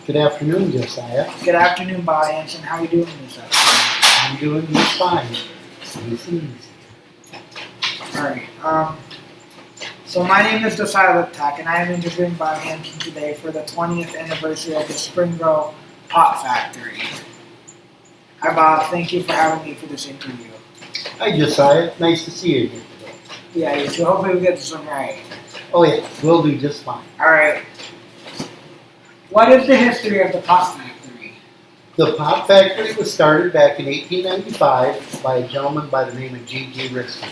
Good afternoon, Josiah. Good afternoon, Bob Hansen. How are you doing this afternoon? I'm doing just fine. Easy. Alright, so my name is Josiah Liptack and I am interviewing Bob Hansen today for the 20th anniversary of the Spring Grow Pot Factory. Hi Bob, thank you for having me for this interview. Hi, Josiah. Nice to see you here today. Yeah, you too. Hopefully we get this one right. Oh yeah, we'll do just fine. Alright. What is the history of the pot factory? The pot factory was started back in 1895 by a gentleman by the name of G.G. Risky.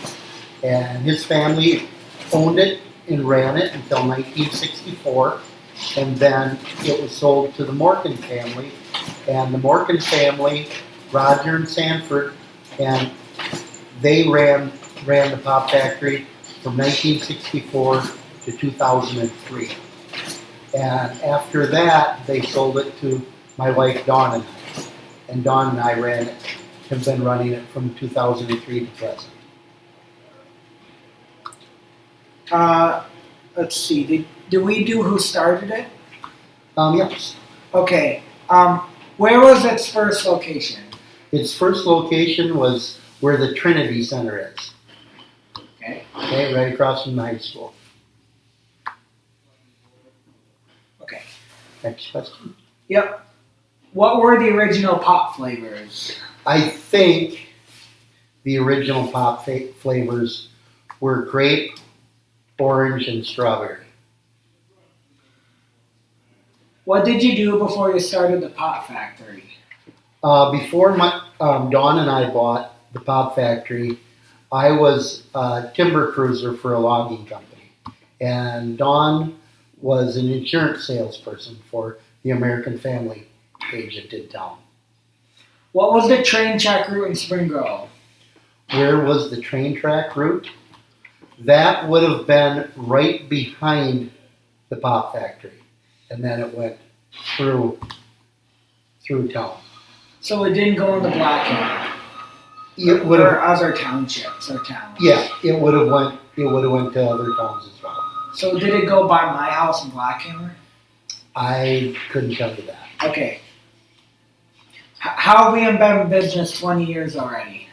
And his family owned it and ran it until 1964. And then it was sold to the Morgan family. And the Morgan family, Roger and Sanford, and they ran the pot factory from 1964 to 2003. And after that, they sold it to my wife, Dawn and I. And Dawn and I have been running it from 2003 to present. Let's see. Did we do who started it? Yes. Okay. Where was its first location? Its first location was where the Trinity Center is. Okay. Okay, right across from the high school. Okay. Next question. Yep. What were the original pot flavors? I think the original pop flavors were grape, orange, and strawberry. What did you do before you started the pot factory? Before Dawn and I bought the pop factory, I was a timber cruiser for a logging company. And Dawn was an insurance salesperson for the American Family agent in town. What was the train track route in Spring Grove? Where was the train track route? That would have been right behind the pop factory. And then it went through town. So it didn't go in the Black Hammer? It would have, or other townships or towns? yeah, it would have went to other towns as well. So did it go by my house in Black Hammer? I couldn't tell you that. Okay. How have we been in business 20 years already?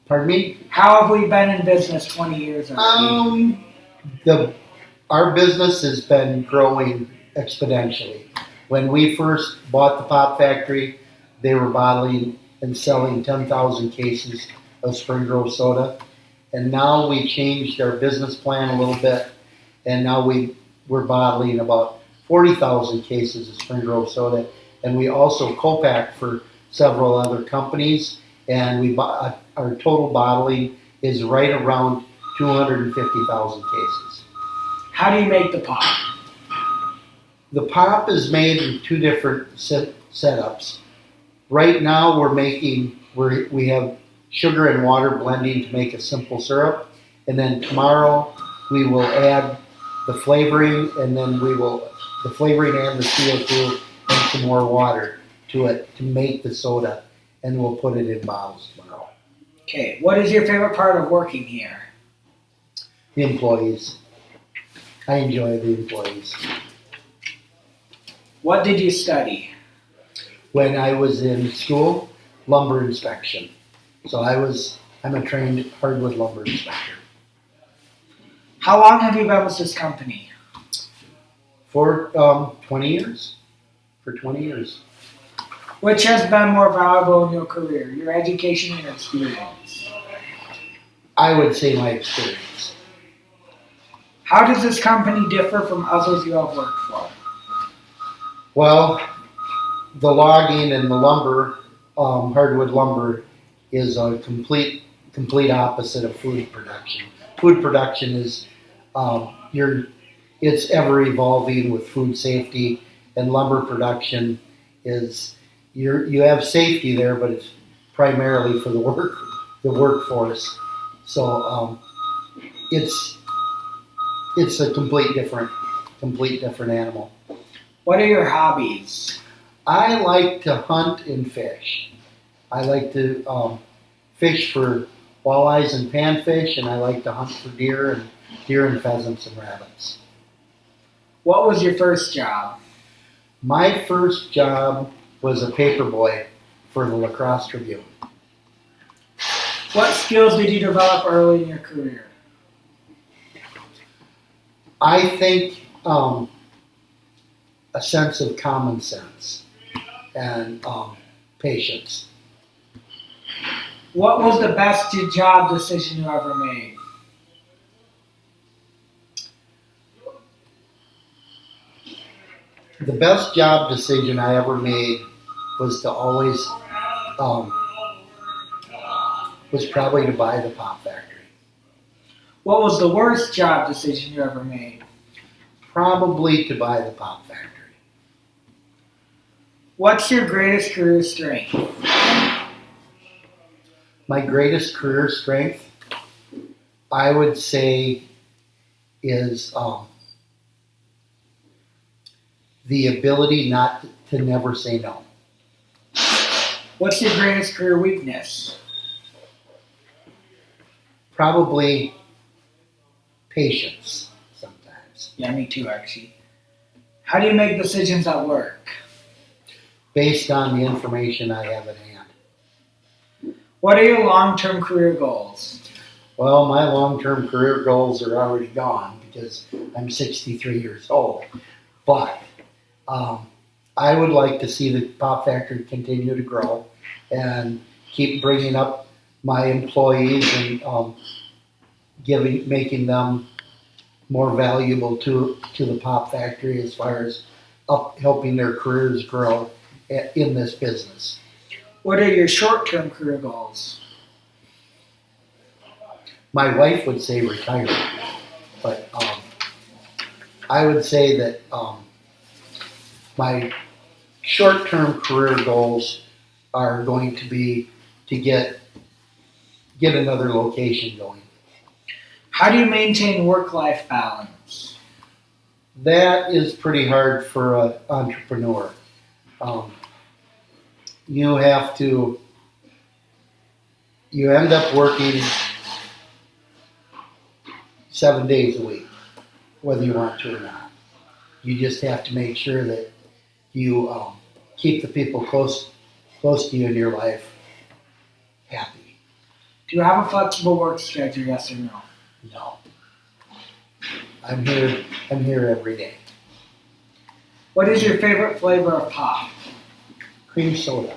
Pardon me? How have we been in business 20 years already? Our business has been growing exponentially. When we first bought the pop factory, they were bottling and selling 10,000 cases of Spring Grove soda. And now we changed our business plan a little bit, and now we're bottling about 40,000 cases of Spring Grove soda. And we also co-pack for several other companies, and our total bottling is right around 250,000 cases. How do you make the pop? The pop is made in two different setups. Right now we have sugar and water blending to make a simple syrup, and then tomorrow we will add the flavoring, and then the flavoring and the CO2 and some more water to it to make the soda, and we'll put it in bottles tomorrow. Okay, what is your favorite part of working here? The employees. I enjoy the employees. What did you study? When I was in school, lumber inspection. So I'm a trained hardwood lumber inspector. How long have you been with this company? For 20 years. For 20 years. Which has been more valuable in your career, your education or your experience? I would say my experience. How does this company differ from others you have worked for? Well, the logging and the lumber, hardwood lumber, is a complete opposite of food production. Food production is it's ever evolving with food safety, and lumber production is you have safety there, but it's primarily for the workforce. So it's a complete different animal. What are your hobbies? I like to hunt and fish. I like to fish for walleyes and panfish, and I like to hunt for deer and pheasants and rabbits. What was your first job? My first job was a paperboy for the Lacrosse Tribune. What skills did you develop early in your career? I think a sense of common sense and patience. What was the best job decision you ever made? The best job decision I ever made was to always was probably to buy the pop factory. What was the worst job decision you ever made? Probably to buy the pop factory. What's your greatest career strength? My greatest career strength, I would say, is the ability not to never say no. What's your greatest career weakness? Probably patience sometimes. Yeah, me too, actually. How do you make decisions at work? Based on the information I have at hand. What are your long-term career goals? Well, my long-term career goals are already gone because I'm 63 years old. But I would like to see the pop factory continue to grow and keep bringing up my employees and making them more valuable to the pop factory as far as helping their careers grow in this business. What are your short-term career goals? My wife would say retirement, but I would say that my short-term career goals are going to be to get another location going. How do you maintain work-life balance? That is pretty hard for an entrepreneur. You end up working 7 days a week, whether you want to or not. You just have to make sure that you keep the people close to you in your life happy. Do you have a flexible work schedule, yes or no? No. I'm here every day. What is your favorite flavor of pop? Cream soda.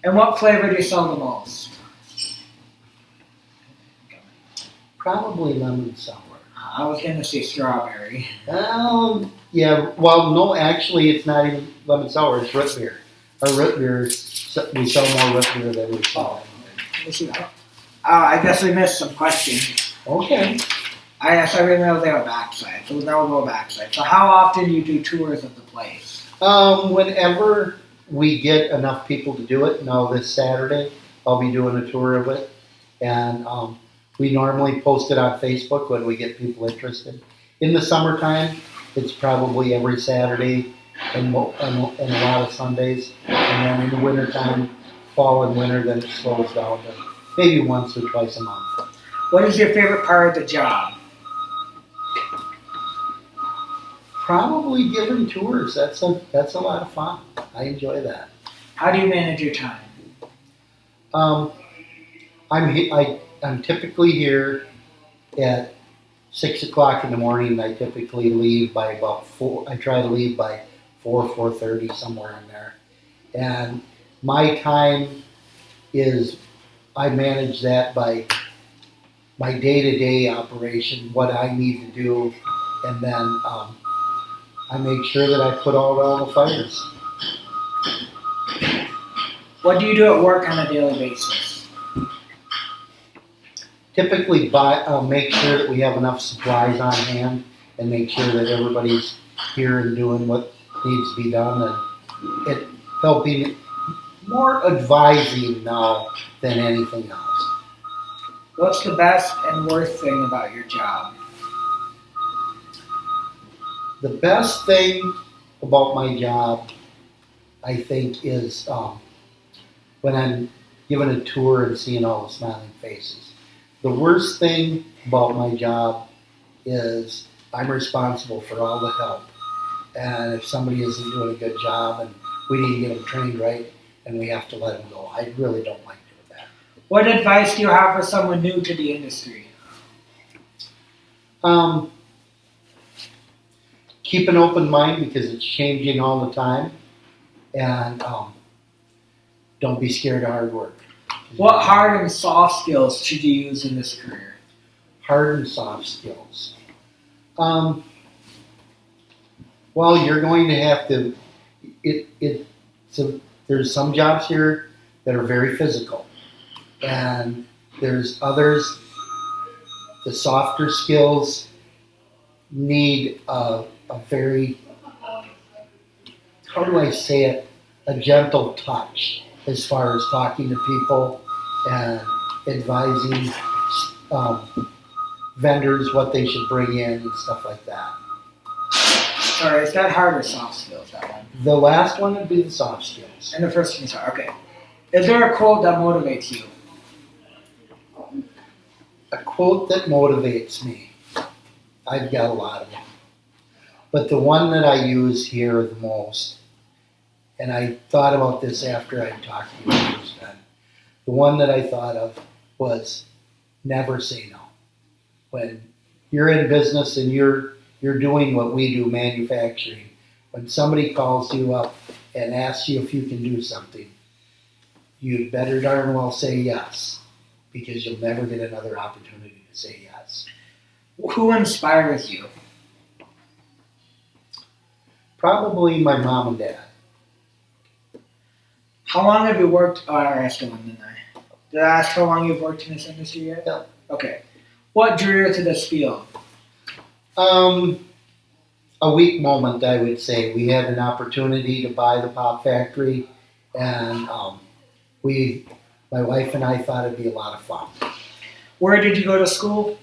And what flavor do you sell the most? Probably lemon sour. I was going to say strawberry. Yeah, well, no, actually, it's not even lemon sour, it's root beer. Our root beer, we sell more root beer than we sell. Let me see that. I guess we missed some questions. Okay. I really know they were backside, so now we'll go backside. So how often do you do tours of the place? Whenever we get enough people to do it, now this Saturday, I'll be doing a tour of it. And we normally post it on Facebook when we get people interested. In the summertime, it's probably every Saturday and a lot of Sundays. And then in the wintertime, fall and winter, then it slows down to maybe once or twice a month. What is your favorite part of the job? Probably giving tours. That's a lot of fun. I enjoy that. How do you manage your time? I'm typically here at 6 o'clock in the morning. I typically leave by about 4. I try to leave by 4:30, somewhere in there. And my time is, I manage that by my day-to-day operation, what I need to do, and then I make sure that I put out all the fires. What do you do at work on a daily basis? Typically make sure that we have enough supplies on hand and make sure that everybody's here and doing what needs to be done, and it helping, more advising now than anything else. What's the best and worst thing about your job? The best thing about my job, I think, is when I'm giving a tour and seeing all the smiling faces. The worst thing about my job is I'm responsible for all the help And if somebody isn't doing a good job and we didn't get them trained right, and we have to let them go. I really don't like doing that. What advice do you have for someone new to the industry? Keep an open mind because it's changing all the time, and don't be scared of hard work. What hard and soft skills should you use in this career? Hard and soft skills. Well, you're going to have to. There's some jobs here that are very physical, and there's others. The softer skills need a very, how do I say it, a gentle touch as far as talking to people and advising vendors what they should bring in and stuff like that. Sorry, is that hard or soft skills, that one? The last one would be the soft skills. And the first one's hard, okay. Is there a quote that motivates you? A quote that motivates me. I've got a lot of them. But the one that I use here the most, and I thought about this after I talked to you the first time, the one that I thought of was never say no. When you're in business and you're doing what we do, manufacturing, when somebody calls you up and asks you if you can do something, you'd better darn well say yes, because you'll never get another opportunity to say yes. Who inspires you? Probably my mom and dad. How long have you worked? Oh, I asked one, didn't I? Did I ask how long you've worked in this industry yet? Yeah. Okay. What drew you to this field? A weak moment, I would say. We had an opportunity to buy the pop factory, and my wife and I thought it'd be a lot of fun. Where did you go to school?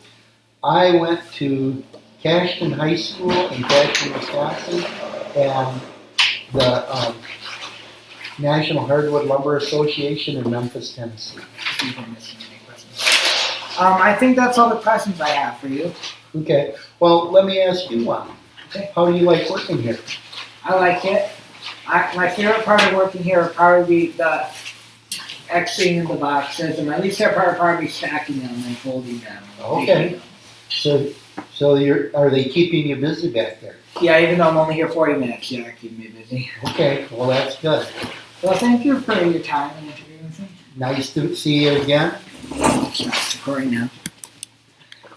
I went to Cashton High School in Cashton, Wisconsin, and the National Hardwood Lumber Association in Memphis, Tennessee. I think that's all the questions I have for you. Okay. Well, let me ask you one. Okay. How do you like working here? I like it. My favorite part of working here would probably be the Xing in the boxes, and my least favorite part would probably be stacking them and folding them. Okay. So are they keeping you busy back there? Yeah, even though I'm only here 40 minutes, yeah, keep me busy. Okay. Well, that's good. Well, thank you for your time and interviewing with me. Nice to see you again. Stop recording now.